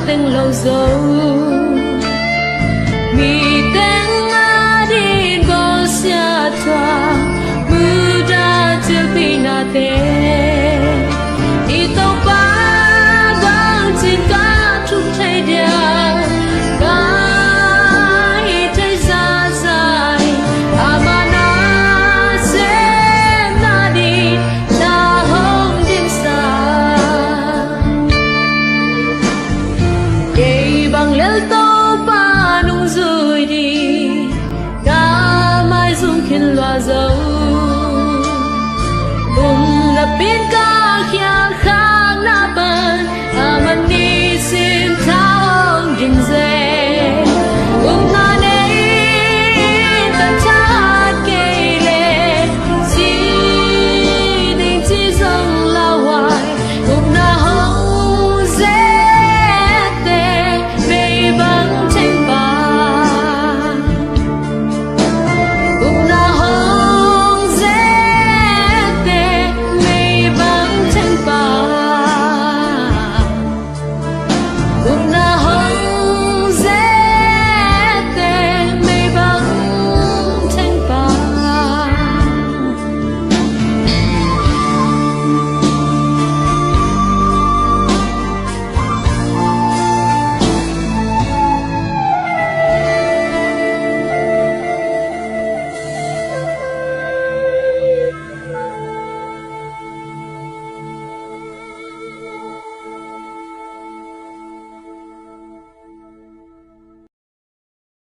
tiếng lâu dấu mi tiếng đi bao xa thoa Buddha chưa bị na te ito pa bang trên cả trung thay dia cái thay xa dài amana sẽ na đi ta không đến xa kể bằng lel to pa nung rồi đi cả mai dung khiến loa dấu cùng là biết